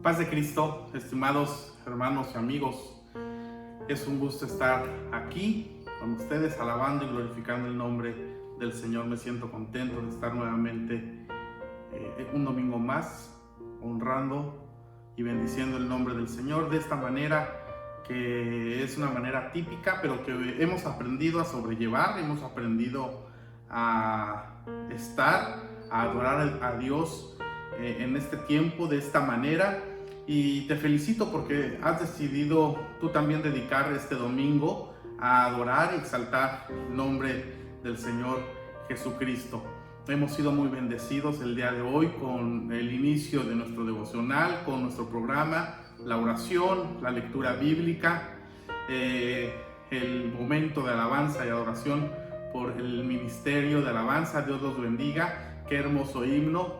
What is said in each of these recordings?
Paz de Cristo, estimados hermanos y amigos. Es un gusto estar aquí con ustedes, alabando y glorificando el nombre del Señor. Me siento contento de estar nuevamente un domingo más, honrando y bendiciendo el nombre del Señor de esta manera, que es una manera típica, pero que hemos aprendido a sobrellevar, hemos aprendido a estar, a adorar a Dios en este tiempo de esta manera. Y te felicito porque has decidido tú también dedicar este domingo a adorar y exaltar el nombre del Señor Jesucristo. Hemos sido muy bendecidos el día de hoy con el inicio de nuestro devocional, con nuestro programa, la oración, la lectura bíblica, el momento de alabanza y adoración por el ministerio de alabanza. Dios los bendiga. Qué hermoso himno,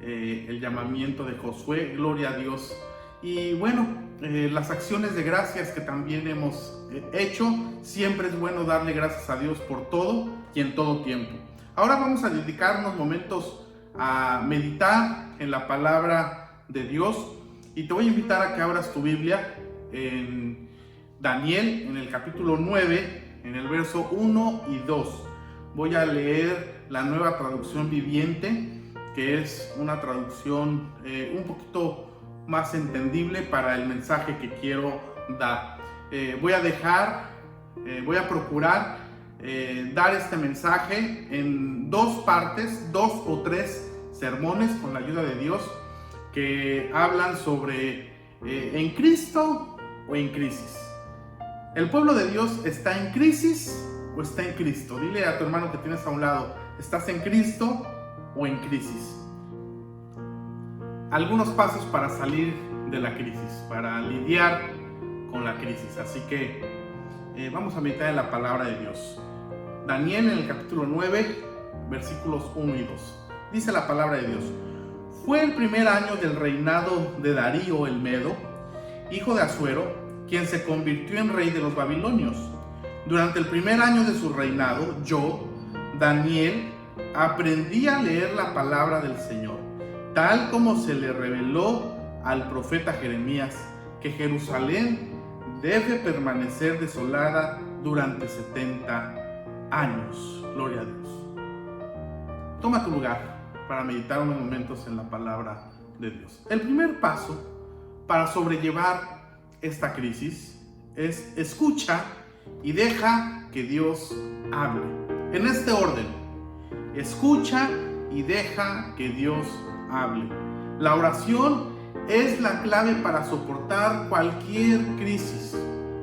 el llamamiento de Josué, gloria a Dios. Y bueno, las acciones de gracias que también hemos hecho. Siempre es bueno darle gracias a Dios por todo y en todo tiempo. Ahora vamos a dedicar unos momentos a meditar en la palabra de Dios, y te voy a invitar a que abras tu Biblia en Daniel, en el capítulo 9, en el verso 1 y 2. Voy a leer la Nueva Traducción Viviente, que es una traducción un poquito más entendible para el mensaje que quiero dar. Voy a procurar dar este mensaje en dos partes, 2 o 3 sermones con la ayuda de Dios, que hablan sobre en Cristo o en crisis. ¿El pueblo de Dios está en crisis o está en Cristo? Dile a tu hermano que tienes a un lado: ¿estás en Cristo o en crisis? Algunos pasos para salir de la crisis, para lidiar con la crisis. Así que vamos a meditar en la palabra de Dios. Daniel, en el capítulo 9, versículos 1 y 2. Dice la palabra de Dios: Fue el primer año del reinado de Darío el Medo, hijo de Asuero, quien se convirtió en rey de los babilonios. Durante el primer año de su reinado, yo, Daniel, aprendí a leer la palabra del Señor, tal como se le reveló al profeta Jeremías, que Jerusalén debe permanecer desolada durante 70 años. Gloria a Dios. Toma tu lugar para meditar unos momentos en la palabra de Dios. El primer paso para sobrellevar esta crisis es: escucha y deja que Dios hable. En este orden: escucha y deja que Dios hable. La oración es la clave para soportar cualquier crisis.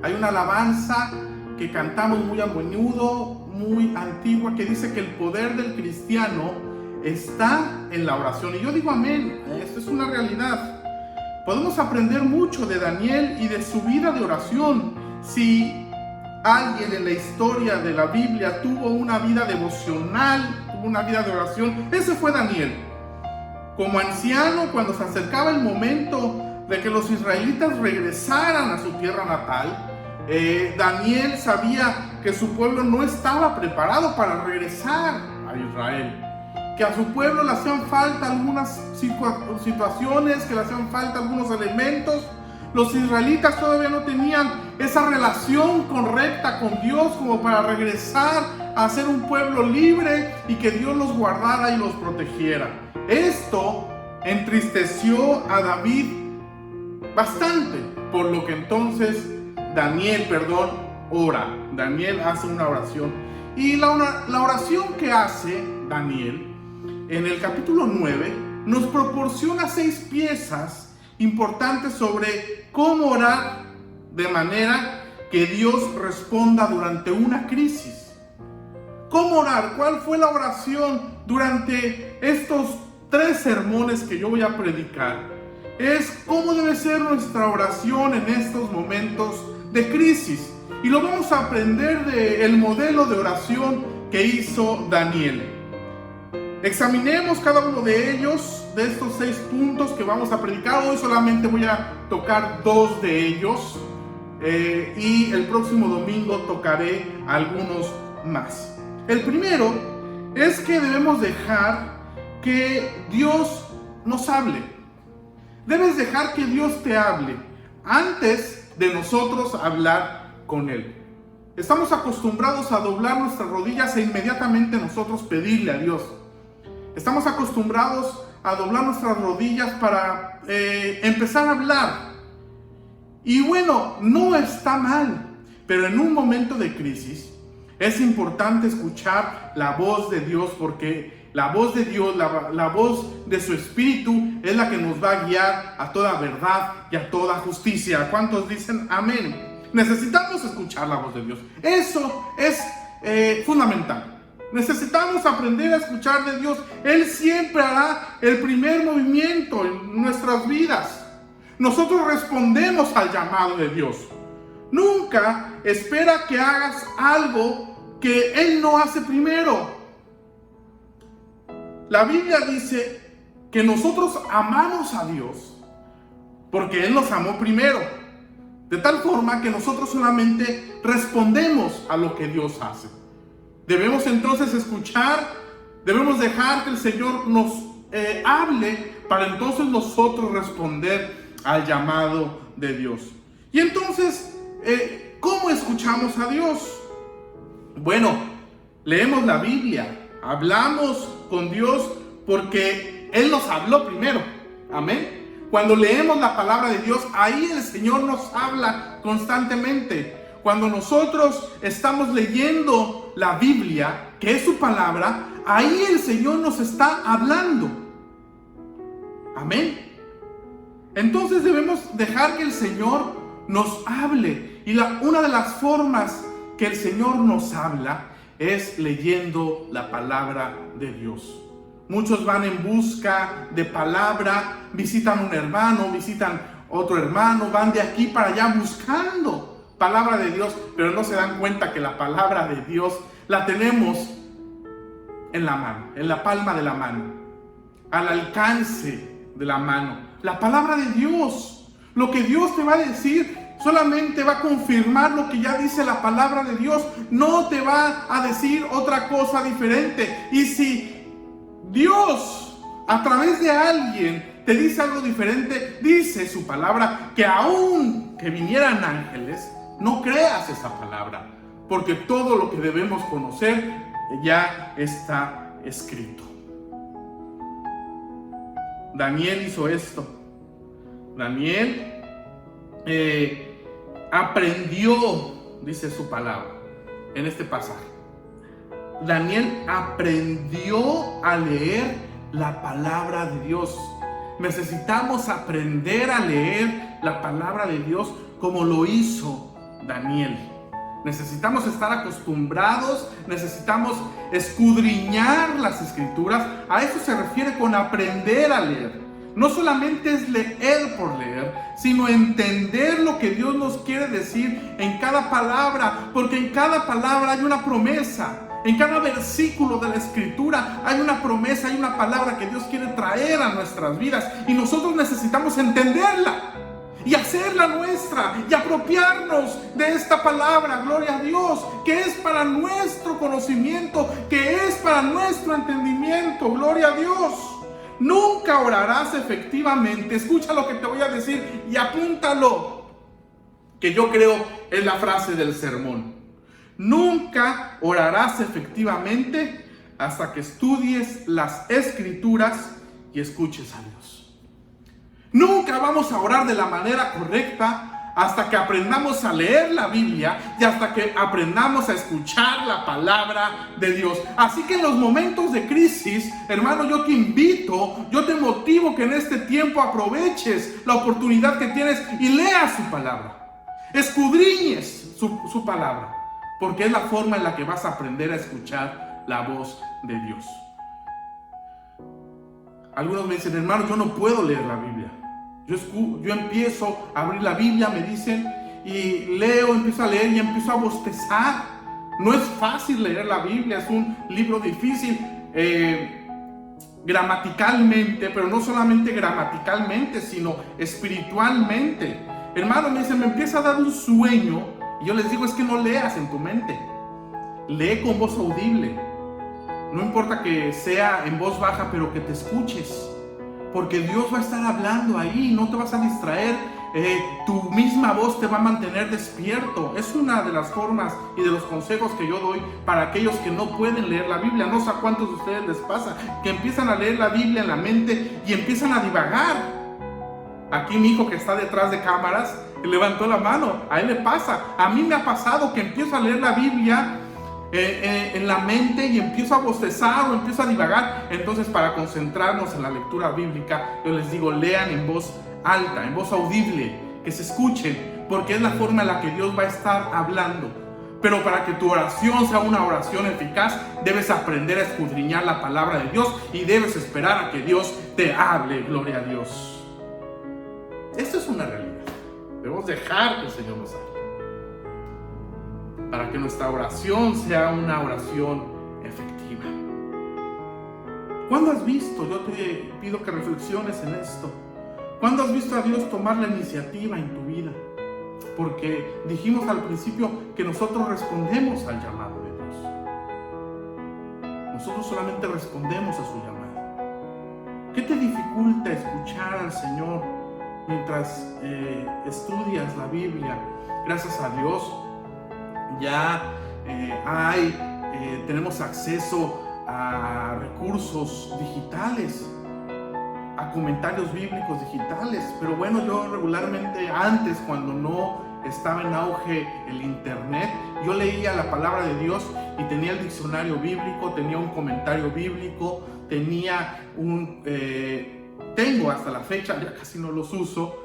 Hay una alabanza que cantamos muy a menudo, muy antigua, que dice que el poder del cristiano está en la oración. Y yo digo amén, esto es una realidad. Podemos aprender mucho de Daniel y de su vida de oración. Si alguien en la historia de la Biblia tuvo una vida devocional, tuvo una vida de oración, ese fue Daniel. Como anciano, cuando se acercaba el momento de que los israelitas regresaran a su tierra natal, Daniel sabía que su pueblo no estaba preparado para regresar a Israel, que a su pueblo le hacían falta algunas situaciones, que le hacían falta algunos elementos. Los israelitas todavía no tenían esa relación correcta con Dios como para regresar a ser un pueblo libre y que Dios los guardara y los protegiera. Esto entristeció a David bastante, por lo que entonces Daniel ora. Daniel hace una oración. Y la oración que hace Daniel en el capítulo 9 nos proporciona 6 piezas importantes sobre cómo orar de manera que Dios responda durante una crisis. ¿Cómo orar? ¿Cuál fue la oración durante estos 3 sermones que yo voy a predicar? Es cómo debe ser nuestra oración en estos momentos de crisis. Y lo vamos a aprender del modelo de oración que hizo Daniel. Examinemos cada uno de ellos, de estos 6 puntos que vamos a predicar. Hoy solamente voy a tocar 2 de ellos, y el próximo domingo tocaré algunos más. El primero es que debemos dejar que Dios nos hable. Debes dejar que Dios te hable antes de nosotros hablar con Él. Estamos acostumbrados a doblar nuestras rodillas e inmediatamente nosotros pedirle a Dios. Estamos acostumbrados a doblar nuestras rodillas para empezar a hablar. Y bueno, no está mal, pero en un momento de crisis es importante escuchar la voz de Dios, porque la voz de Dios, la voz de su Espíritu es la que nos va a guiar a toda verdad y a toda justicia. ¿Cuántos dicen amén? Necesitamos escuchar la voz de Dios. Eso es fundamental. Necesitamos aprender a escuchar de Dios. Él siempre hará el primer movimiento en nuestras vidas. Nosotros respondemos al llamado de Dios. Nunca espera que hagas algo que Él no hace primero. La Biblia dice que nosotros amamos a Dios porque Él nos amó primero. De tal forma que nosotros solamente respondemos a lo que Dios hace. Debemos entonces escuchar, debemos dejar que el Señor nos hable para entonces nosotros responder al llamado de Dios. Y entonces, ¿cómo escuchamos a Dios? Bueno, leemos la Biblia, hablamos con Dios porque Él nos habló primero. Amén. Cuando leemos la palabra de Dios, ahí el Señor nos habla constantemente. Cuando nosotros estamos leyendo la Biblia, que es su palabra, ahí el Señor nos está hablando. Amén. Entonces debemos dejar que el Señor nos hable. Y una de las formas que el Señor nos habla es leyendo la palabra de Dios. Muchos van en busca de palabra, visitan un hermano, visitan otro hermano, van de aquí para allá buscando palabra de Dios, pero no se dan cuenta que la palabra de Dios la tenemos en la mano, en la palma de la mano, al alcance de la mano. La palabra de Dios, lo que Dios te va a decir, solamente va a confirmar lo que ya dice la palabra de Dios. No te va a decir otra cosa diferente. Y si Dios, a través de alguien, te dice algo diferente, dice su palabra que aun que vinieran ángeles, no creas esa palabra, porque todo lo que debemos conocer ya está escrito. Daniel hizo esto. Daniel aprendió, dice su palabra en este pasaje. Daniel aprendió a leer la palabra de Dios. Necesitamos aprender a leer la palabra de Dios como lo hizo Daniel. Necesitamos estar acostumbrados, necesitamos escudriñar las escrituras. A eso se refiere con aprender a leer. No solamente es leer por leer, sino entender lo que Dios nos quiere decir en cada palabra, porque en cada palabra hay una promesa. En cada versículo de la escritura hay una promesa, hay una palabra que Dios quiere traer a nuestras vidas, y nosotros necesitamos entenderla y hacerla nuestra y apropiarnos de esta palabra, gloria a Dios, que es para nuestro conocimiento, que es para nuestro entendimiento, gloria a Dios. Nunca orarás efectivamente, escucha lo que te voy a decir y apúntalo, que yo creo es la frase del sermón. Nunca orarás efectivamente hasta que estudies las escrituras y escuches a Dios. Nunca vamos a orar de la manera correcta hasta que aprendamos a leer la Biblia y hasta que aprendamos a escuchar la palabra de Dios. Así que en los momentos de crisis, hermano, yo te invito, yo te motivo que en este tiempo aproveches la oportunidad que tienes y leas su palabra. Escudriñes su palabra, porque es la forma en la que vas a aprender a escuchar la voz de Dios. Algunos me dicen, hermano, yo no puedo leer la Biblia. Yo empiezo a abrir la Biblia, me dicen, y leo, empiezo a leer y empiezo a bostezar. No es fácil leer la Biblia, es un libro difícil gramaticalmente, pero no solamente gramaticalmente, sino espiritualmente. Hermano, me dicen, me empieza a dar un sueño, y yo les digo, es que no leas en tu mente, lee con voz audible. No importa que sea en voz baja, pero que te escuches. porque Dios va a estar hablando ahí, no te vas a distraer. Tu misma voz te va a mantener despierto. Es una de las formas y de los consejos que yo doy para aquellos que no pueden leer la Biblia. No sé a cuántos de ustedes les pasa que empiezan a leer la Biblia en la mente y empiezan a divagar. Aquí mi hijo que está detrás de cámaras levantó la mano. A él le pasa. A mí me ha pasado que empiezo a leer la Biblia en la mente y empiezo a bostezar o empiezo a divagar. Entonces, para concentrarnos en la lectura bíblica, yo les digo, lean en voz alta, en voz audible, que se escuchen, porque es la forma en la que Dios va a estar hablando. Pero para que tu oración sea una oración eficaz, debes aprender a escudriñar la palabra de Dios y debes esperar a que Dios te hable. Gloria a Dios. Esto es una realidad. Debemos dejar que el Señor nos hable, para que nuestra oración sea una oración efectiva. ¿Cuándo has visto? Yo te pido que reflexiones en esto. ¿Cuándo has visto a Dios tomar la iniciativa en tu vida? Porque dijimos al principio que nosotros respondemos al llamado de Dios. Nosotros solamente respondemos a su llamado. ¿Qué te dificulta escuchar al Señor mientras estudias la Biblia? Gracias a Dios ya tenemos acceso a recursos digitales, a comentarios bíblicos digitales. Pero bueno, yo regularmente antes, cuando no estaba en auge el internet, yo leía la palabra de Dios y tenía el diccionario bíblico, tenía un comentario bíblico, tengo hasta la fecha, ya casi no los uso,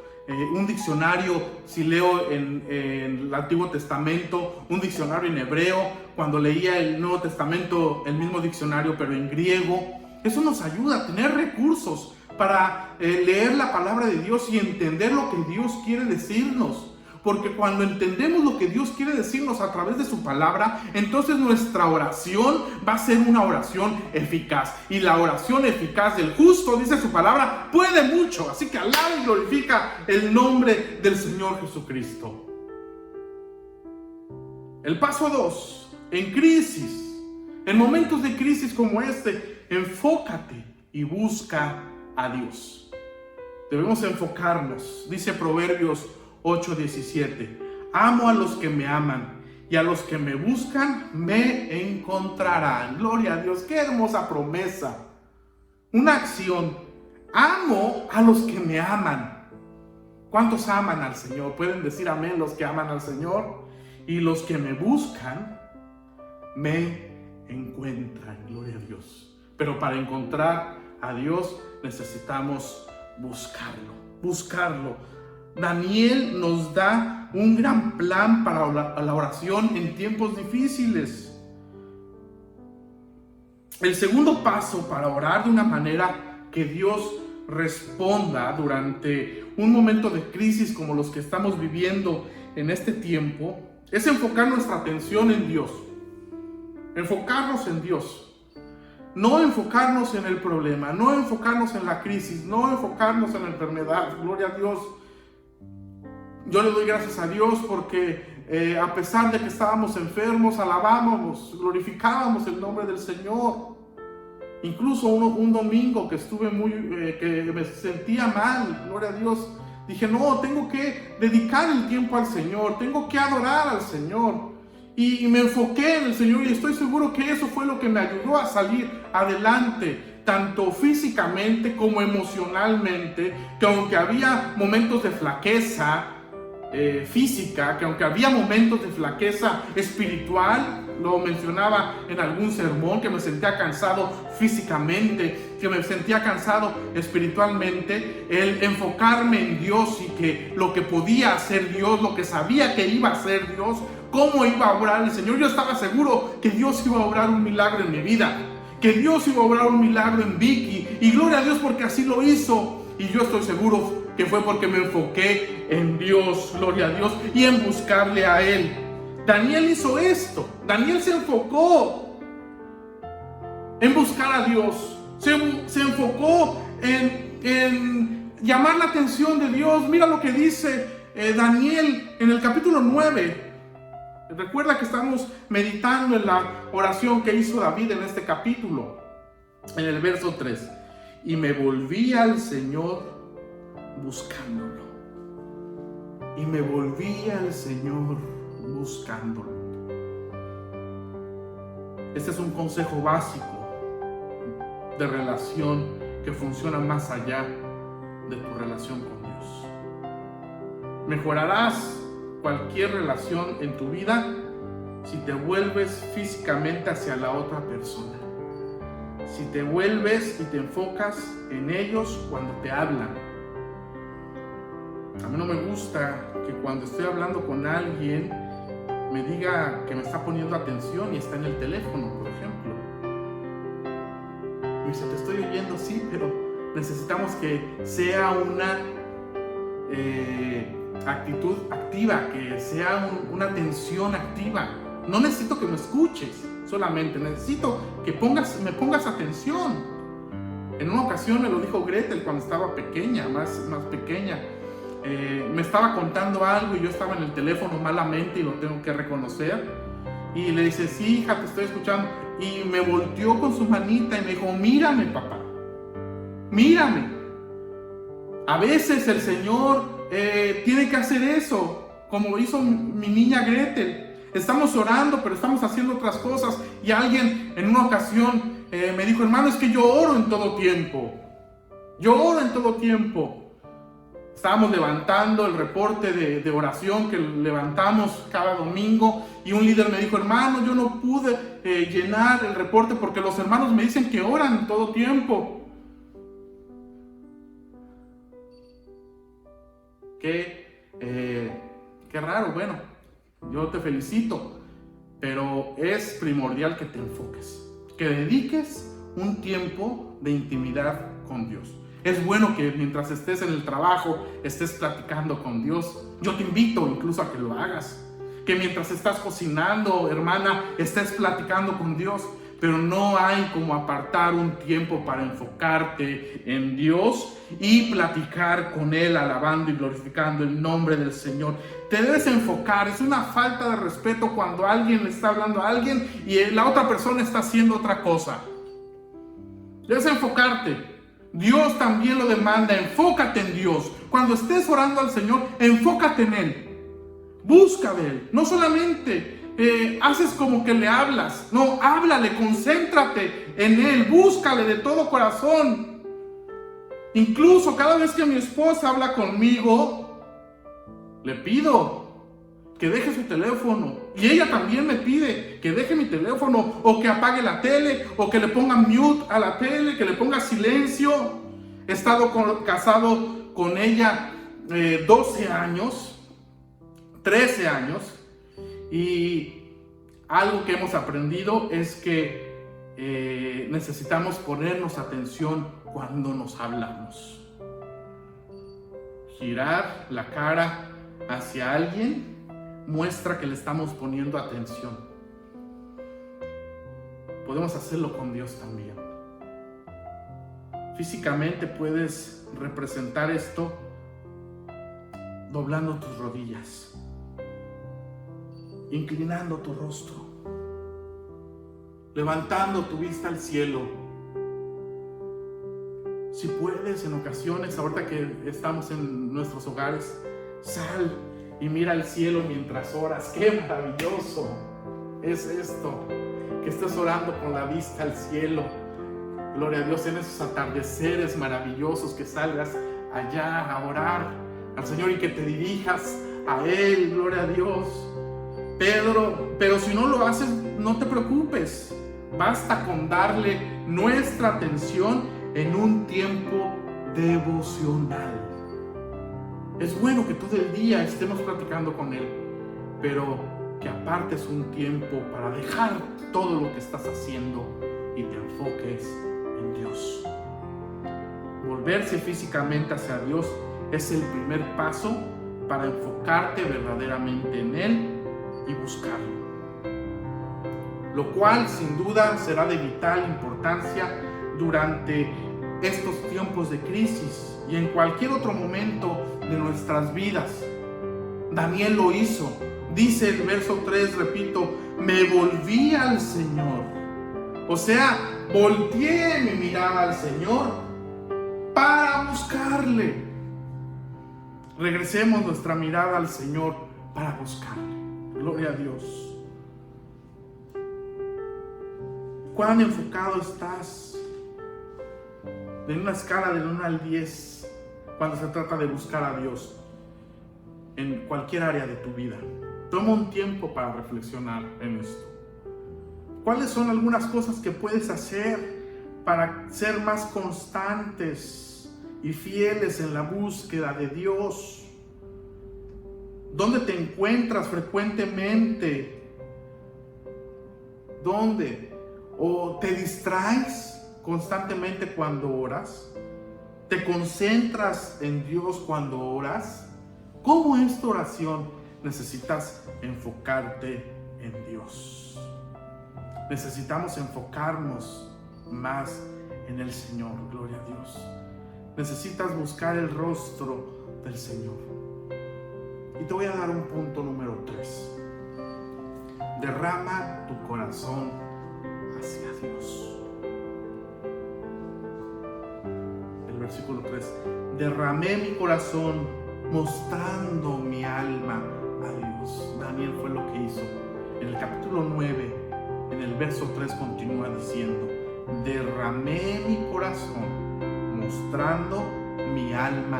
un diccionario, si leo en el Antiguo Testamento, un diccionario en hebreo, cuando leía el Nuevo Testamento, el mismo diccionario pero en griego. Eso nos ayuda a tener recursos para leer la palabra de Dios y entender lo que Dios quiere decirnos. Porque cuando entendemos lo que Dios quiere decirnos a través de su palabra, entonces nuestra oración va a ser una oración eficaz. Y la oración eficaz del justo, dice su palabra, puede mucho. Así que alaba y glorifica el nombre del Señor Jesucristo. El paso 2, en crisis, en momentos de crisis como este, enfócate y busca a Dios. Debemos enfocarnos. Dice Proverbios 8:17, amo a los que me aman y a los que me buscan me encontrarán. Gloria a Dios, qué hermosa promesa. Una acción. Amo a los que me aman. ¿Cuántos aman al Señor? Pueden decir amén los que aman al Señor. Y los que me buscan me encuentran. Gloria a Dios. Pero para encontrar a Dios necesitamos buscarlo. Daniel nos da un gran plan para la oración en tiempos difíciles. El segundo paso para orar de una manera que Dios responda durante un momento de crisis como los que estamos viviendo en este tiempo es enfocar nuestra atención en Dios. Enfocarnos en Dios. No enfocarnos en el problema, no enfocarnos en la crisis, no enfocarnos en la enfermedad. Gloria a Dios. Yo le doy gracias a Dios porque a pesar de que estábamos enfermos, alabábamos, glorificábamos el nombre del Señor. Incluso un domingo que estuve que me sentía mal, gloria a Dios, dije, no, tengo que dedicar el tiempo al Señor, tengo que adorar al Señor. Y me enfoqué en el Señor y estoy seguro que eso fue lo que me ayudó a salir adelante, tanto físicamente como emocionalmente, que aunque había momentos de flaqueza física, que aunque había momentos de flaqueza espiritual, lo mencionaba en algún sermón, que me sentía cansado físicamente, que me sentía cansado espiritualmente, el enfocarme en Dios y que lo que podía hacer Dios, lo que sabía que iba a hacer Dios, cómo iba a obrar el Señor. Yo estaba seguro que Dios iba a obrar un milagro en mi vida, que Dios iba a obrar un milagro en Vicky, y gloria a Dios porque así lo hizo. Y yo estoy seguro que fue porque me enfoqué en Dios, gloria a Dios, y en buscarle a Él. Daniel hizo esto. Daniel se enfocó en buscar a Dios. Se enfocó en llamar la atención de Dios. Mira lo que dice Daniel en el capítulo 9. Recuerda que estamos meditando en la oración que hizo David en este capítulo, en el verso 3. y me volví al Señor buscándolo. Y me volví al Señor buscándolo. Este es un consejo básico de relación que funciona más allá de tu relación con Dios. Mejorarás cualquier relación en tu vida si te vuelves físicamente hacia la otra persona. Si te vuelves y te enfocas en ellos cuando te hablan. A mí no me gusta que cuando estoy hablando con alguien me diga que me está poniendo atención y está en el teléfono, por ejemplo. Me dice, te estoy oyendo, sí, pero necesitamos que sea una actitud activa, que sea una atención activa. No necesito que me escuches solamente, necesito que me pongas atención. En una ocasión me lo dijo Gretel cuando estaba pequeña, más pequeña. Me estaba contando algo y yo estaba en el teléfono malamente y lo tengo que reconocer. Y le dice, sí, hija, te estoy escuchando. Y me volteó con su manita y me dijo, mírame, papá, mírame. A veces el Señor tiene que hacer eso, como hizo mi niña Gretel. Estamos orando, pero estamos haciendo otras cosas. Y alguien en una ocasión me dijo, hermano, es que yo oro en todo tiempo. Yo oro en todo tiempo. Estábamos levantando el reporte de oración que levantamos cada domingo y un líder me dijo, hermano, yo no pude llenar el reporte porque los hermanos me dicen que oran todo tiempo. Qué raro. Bueno, yo te felicito, pero es primordial que te enfoques, que dediques un tiempo de intimidad con Dios. Es bueno que mientras estés en el trabajo estés platicando con Dios. Yo te invito incluso a que lo hagas. Que mientras estás cocinando, hermana, estés platicando con Dios. Pero no hay como apartar un tiempo para enfocarte en Dios y platicar con Él, alabando y glorificando el nombre del Señor. Te debes enfocar. Es una falta de respeto cuando alguien le está hablando a alguien y la otra persona está haciendo otra cosa. Debes enfocarte. Dios también lo demanda, enfócate en Dios. Cuando estés orando al Señor, enfócate en Él. Busca de Él. No solamente haces como que le hablas. No, háblale, concéntrate en Él. Búscale de todo corazón. Incluso cada vez que mi esposa habla conmigo, le pido que deje su teléfono. Y ella también me pide que deje mi teléfono, o que apague la tele, o que le ponga mute a la tele, que le ponga silencio. He estado casado con ella 12 años, 13 años, y algo que hemos aprendido es que necesitamos ponernos atención cuando nos hablamos. Girar la cara hacia alguien muestra que le estamos poniendo atención. Podemos hacerlo con Dios también. Físicamente puedes representar esto doblando tus rodillas, inclinando tu rostro, levantando tu vista al cielo. Si puedes, en ocasiones, ahorita que estamos en nuestros hogares, sal y mira al cielo mientras oras. ¡Qué maravilloso es esto! Que estés orando con la vista al cielo. Gloria a Dios, en esos atardeceres maravillosos, que salgas allá a orar al Señor y que te dirijas a Él. Gloria a Dios. Pero si no lo haces, no te preocupes. Basta con darle nuestra atención en un tiempo devocional. Es bueno que todo el día estemos platicando con Él, pero que apartes un tiempo para dejar todo lo que estás haciendo y te enfoques en Dios. Volverse físicamente hacia Dios es el primer paso para enfocarte verdaderamente en Él y buscarlo. Lo cual sin duda será de vital importancia durante estos tiempos de crisis y en cualquier otro momento de nuestras vidas. Daniel lo hizo. Dice el verso 3, repito, me volví al Señor. O sea, volteé mi mirada al Señor buscarle. Regresemos nuestra mirada al Señor para buscarle. Gloria a Dios. ¿Cuán enfocado estás? En una escala del 1 al 10, cuando se trata de buscar a Dios en cualquier área de tu vida. Toma un tiempo para reflexionar en esto. ¿Cuáles son algunas cosas que puedes hacer para ser más constantes y fieles en la búsqueda de Dios? ¿Dónde te encuentras frecuentemente? ¿Dónde? ¿O te distraes constantemente cuando oras? ¿Te concentras en Dios cuando oras? ¿Cómo es tu oración? Necesitas enfocarte en Dios. Necesitamos enfocarnos más en el Señor. Gloria a Dios. Necesitas buscar el rostro del Señor. Y te voy a dar un punto número 3. Derrama tu corazón hacia Dios. El versículo 3. Derramé mi corazón mostrando mi alma a Dios. Daniel fue lo que hizo. En el capítulo 9, en el verso 3 continúa diciendo: derramé mi corazón mostrando mi alma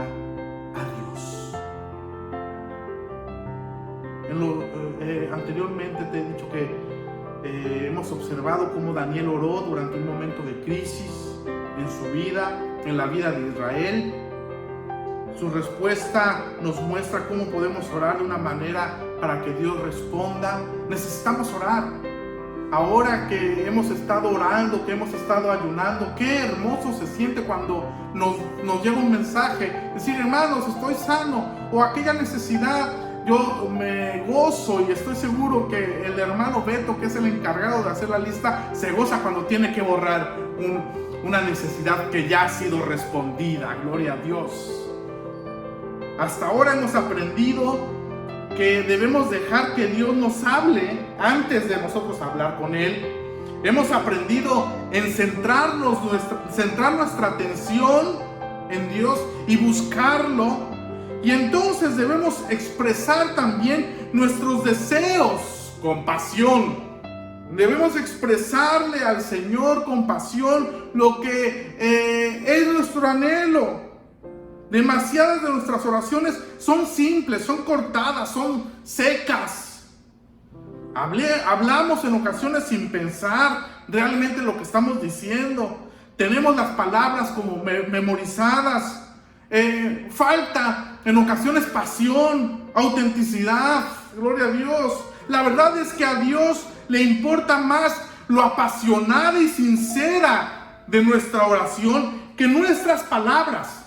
a Dios. Anteriormente te he dicho que hemos observado cómo Daniel oró durante un momento de crisis en su vida, en la vida de Israel. Su respuesta nos muestra cómo podemos orar de una manera para que Dios responda. Necesitamos orar. Ahora que hemos estado orando, que hemos estado ayunando, qué hermoso se siente cuando nos llega un mensaje. Decir: hermanos, estoy sano. O aquella necesidad, yo me gozo y estoy seguro que el hermano Beto, que es el encargado de hacer la lista, se goza cuando tiene que borrar una necesidad que ya ha sido respondida. Gloria a Dios. Hasta ahora hemos aprendido que debemos dejar que Dios nos hable antes de nosotros hablar con Él. Hemos aprendido en centrar nuestra atención en Dios y buscarlo. Y entonces debemos expresar también nuestros deseos con pasión. Debemos expresarle al Señor con pasión lo que es nuestro anhelo. Demasiadas de nuestras oraciones son simples, son cortadas, son secas. Hablamos en ocasiones sin pensar realmente lo que estamos diciendo. Tenemos las palabras como memorizadas. Falta en ocasiones pasión, autenticidad. Gloria a Dios. La verdad es que a Dios le importa más lo apasionada y sincera de nuestra oración que nuestras palabras.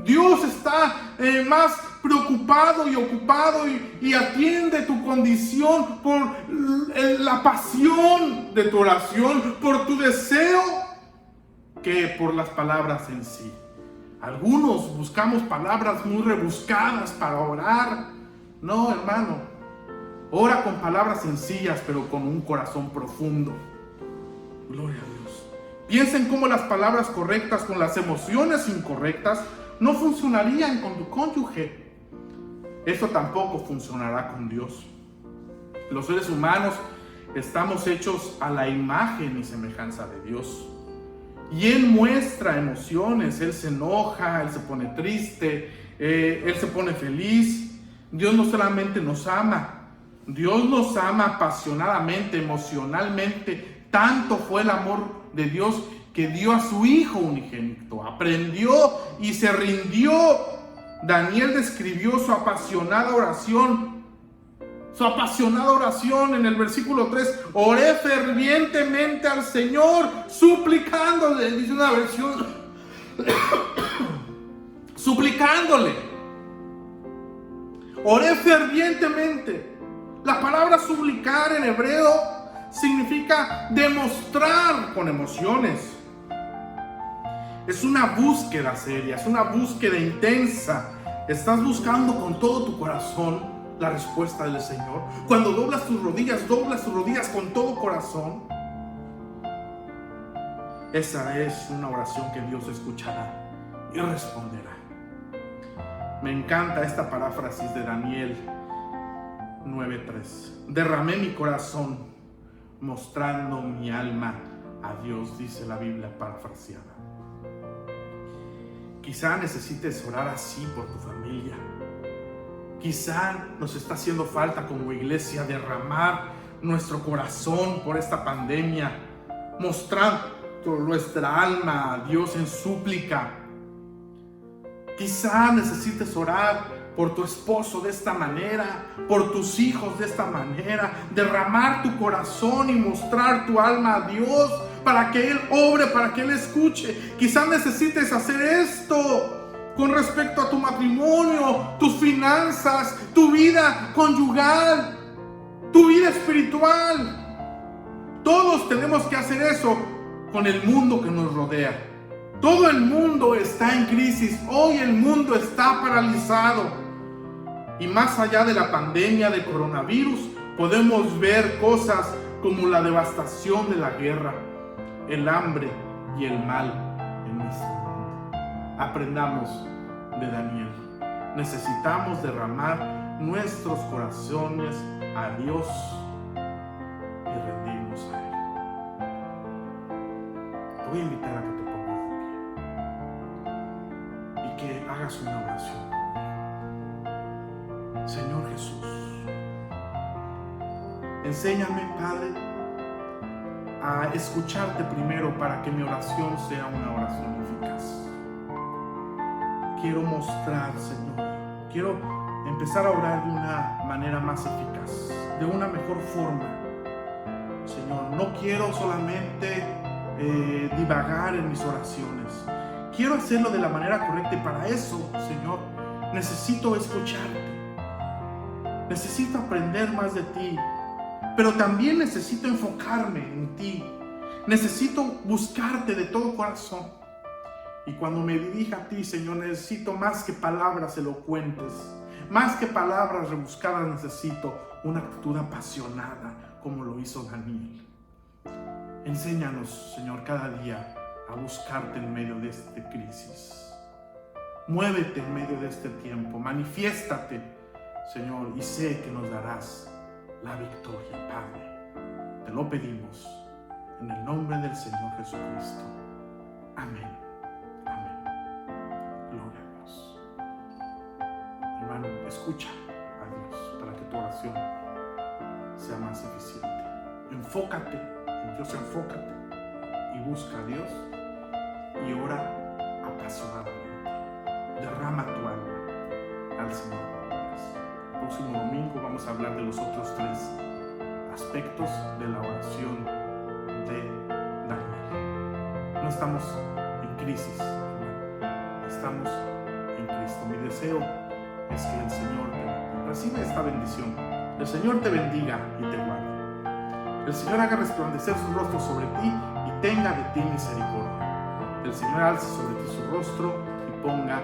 Dios está más preocupado y ocupado y atiende tu condición por la pasión de tu oración, por tu deseo, que por las palabras en sí. Algunos buscamos palabras muy rebuscadas para orar. No, hermano, ora con palabras sencillas, pero con un corazón profundo. Gloria a Dios. Piensa en cómo las palabras correctas con las emociones incorrectas no funcionarían con tu cónyuge. Eso tampoco funcionará con Dios. Los seres humanos estamos hechos a la imagen y semejanza de Dios. Y Él muestra emociones. Él se enoja, Él se pone triste, Él se pone feliz. Dios no solamente nos ama, Dios nos ama apasionadamente, emocionalmente. Tanto fue el amor de Dios que dio a su Hijo unigénito, aprendió y se rindió. Daniel describió su apasionada oración. En el versículo 3, oré fervientemente al Señor, suplicándole, dice una versión, suplicándole. Oré fervientemente. La palabra suplicar en hebreo significa demostrar con emociones. Es una búsqueda seria, es una búsqueda intensa. Estás buscando con todo tu corazón la respuesta del Señor. Cuando doblas tus rodillas con todo corazón. Esa es una oración que Dios escuchará y responderá. Me encanta esta paráfrasis de Daniel 9:3. Derramé mi corazón mostrando mi alma a Dios, dice la Biblia parafraseada. Quizá necesites orar así por tu familia. Quizá nos está haciendo falta como iglesia derramar nuestro corazón por esta pandemia, mostrando nuestra alma a Dios en súplica. Quizá necesites orar por tu esposo de esta manera, por tus hijos de esta manera, derramar tu corazón y mostrar tu alma a Dios para que Él obre, para que Él escuche. Quizá necesites hacer esto con respecto a tu matrimonio, tus finanzas, tu vida conyugal, tu vida espiritual. Todos tenemos que hacer eso con el mundo que nos rodea. Todo el mundo está en crisis. Hoy el mundo está paralizado. Y más allá de la pandemia de coronavirus, podemos ver cosas como la devastación de la guerra, el hambre y el mal en nuestro mundo. Aprendamos de Daniel. Necesitamos derramar nuestros corazones a Dios y rendirnos a Él. Te voy a invitar a que te pongas de pie y que hagas una oración. Señor Jesús, enséñame, Padre, a escucharte primero para que mi oración sea una oración eficaz. Quiero mostrar, Señor, quiero empezar a orar de una manera más eficaz, de una mejor forma. Señor, no quiero solamente divagar en mis oraciones. Quiero hacerlo de la manera correcta y para eso, Señor, necesito escucharte. Necesito aprender más de ti, pero también necesito enfocarme en ti. Necesito buscarte de todo corazón. Y cuando me dirija a ti, Señor, necesito más que palabras elocuentes, más que palabras rebuscadas, necesito una actitud apasionada como lo hizo Daniel. Enséñanos, Señor, cada día a buscarte en medio de esta crisis. Muévete en medio de este tiempo, manifiéstate, Señor, y sé que nos darás la victoria, Padre. Te lo pedimos en el nombre del Señor Jesucristo. Amén. Amén. Gloria a Dios. Hermano, escucha a Dios para que tu oración sea más eficiente. Enfócate en Dios, enfócate y busca a Dios y ora apasionadamente. Derrama tu alma al Señor. El próximo domingo vamos a hablar de los otros 3 aspectos de la oración de Daniel. No estamos en crisis, hermano. Estamos en Cristo. Mi deseo es que el Señor reciba esta bendición. El Señor te bendiga y te guarde. El Señor haga resplandecer su rostro sobre ti y tenga de ti misericordia. El Señor alce sobre ti su rostro y ponga